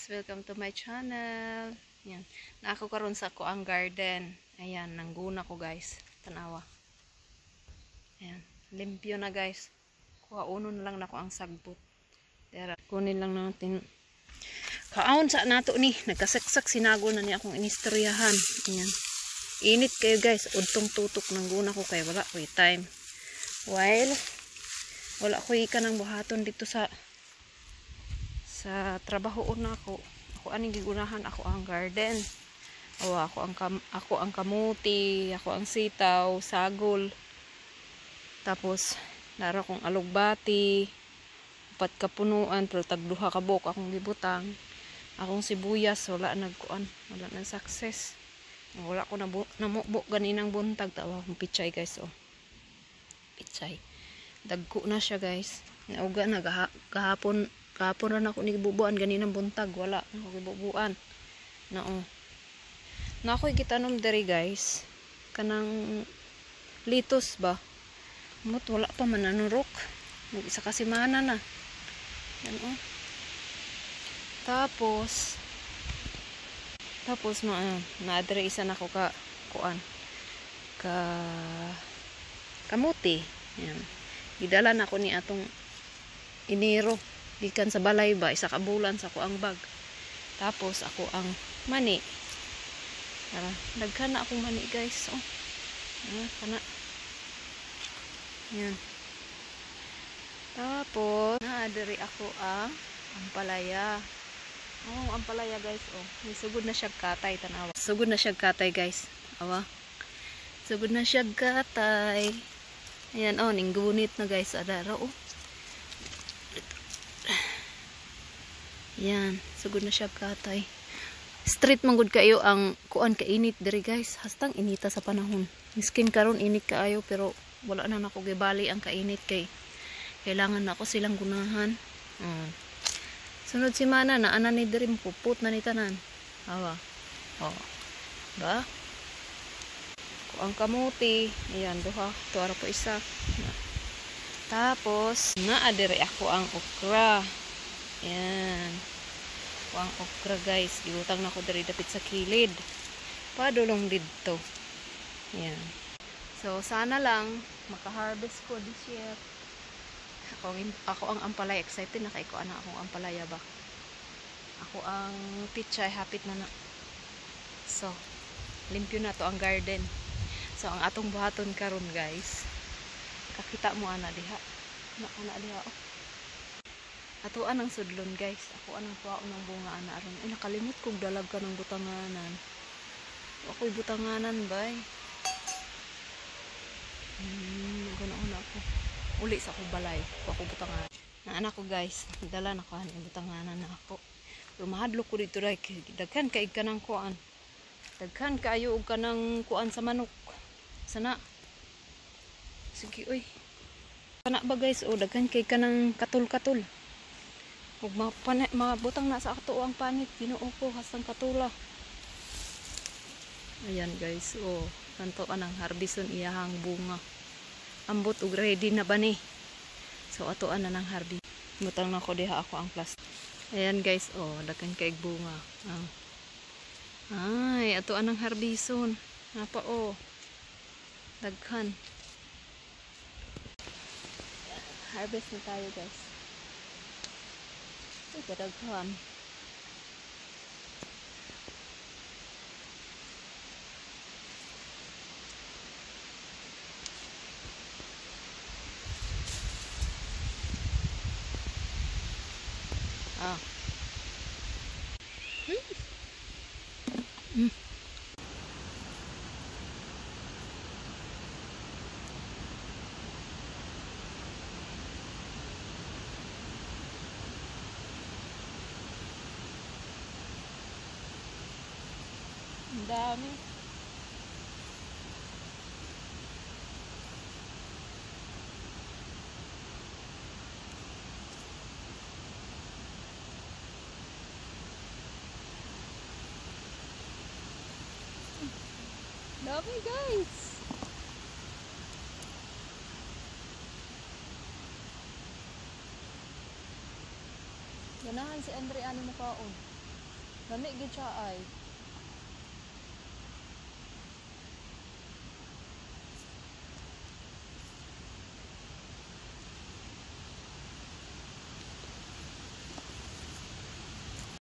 Welcome to my channel. Yan. Naako karon sa ko ang garden. Ayan, nangguna ko guys. Tanawa. Ayan, limpyo na guys. Kuha uno na lang nako ang sagbot. Tara, kunin lang natin. Kaon sa nato ni, nagkasaksak sinago na ni akong inistoryahan. Ayan. Init kayo guys, udtong tutok nangguna ko kay wala ko time. While wala ko kanang buhaton dito sa trabaho na ako aning gigunahan ako ang garden. Ako ang kamuti, ako ang sitaw, sagol. Tapos nara kong alugbati, upat kapunuan pero tagduha ka buok akong gibutang. Akong sibuyas wala nang success. Wala ko na namukbok ganinang buntag tawa akong pichay guys oh. Pichay. Dagko na siya guys. Nauga na kahapon na ako nigibubuan ganinang buntag wala ako gibubuan na ako'y gitanom diri guys kanang litos ba mut wala pa man nanurok isa ka semana na yan oh. tapos na diri isa na ko kamuti yan gidala na ko ni atong Enero gikan sa balay ba isa ka bulan sa ko ang bag. Tapos ako ang mani. Tara, daghan na akong mani guys. Oh. Kana. Yan. Tapos naadiri ako ang ampalaya. Oh, ampalaya guys oh. Sugod na siya katay tanawa. Sugod na siya katay guys. Awa. Sugod na siya katay. Ayan oh, ning gunit na guys adara oh. Yan, sugod na siya katay. Street manggod kayo ang kuan kainit diri guys. Hastang inita sa panahon. Miskin karon init kaayo pero wala na nako gibali ang kainit kay kailangan na ako silang gunahan. Sunod semana na ana ni diri puput na ni tanan. Awa. Oh. Ba? Ang kamuti, ayan duha, tuara po isa. Tapos naadiri ako ang okra. Yan. Ang okra guys. Giutang na ko dari dapit sa kilid. Padulong dito. Yan. So, sana lang maka-harvest ko this year. Ako ang ampalaya. Excited na kay ko ana akong ampalaya ba. Ako ang pichay. Hapit na na. So, limpyo na to ang garden. So, ang atong buhaton karon guys. Kakita mo ana diha. Ana diha oh. Ato anang sudlon guys. Ako anang kuhaon ng bunga ana aron. Ay nakalimot kog dalag ka ng butanganan. Ako'y butanganan bay. Ganoon ako. Uli sa akong balay. Ako butanganan. Na anak ko guys. Dala na ko ang butanganan na ako. Pero mahadlok ko dito ray. Daghan kaig ka ng kuan. Daghan kayo og kanang kuan sa manok. Sana. Sige oy. Kana ba guys o daghan kay kanang katul-katul. Ug mabutang na sa ato ang panit Ginoo ko hastang katula. Ayan guys, oh, kanto anang harbison iyahang bunga. Ambot ug ready na ba ni? So ato ana nang harbi. Butang na ko diha ako ang plastic. Ayan guys, oh, daghan kay bunga. Ay, ato anang harbison. Napa oh. Daghan. Harvest na tayo guys. Ay, kadaghan. Ang dami. Dami guys. Ganahan si Andre ano mo kaon. Lami gid siya ay.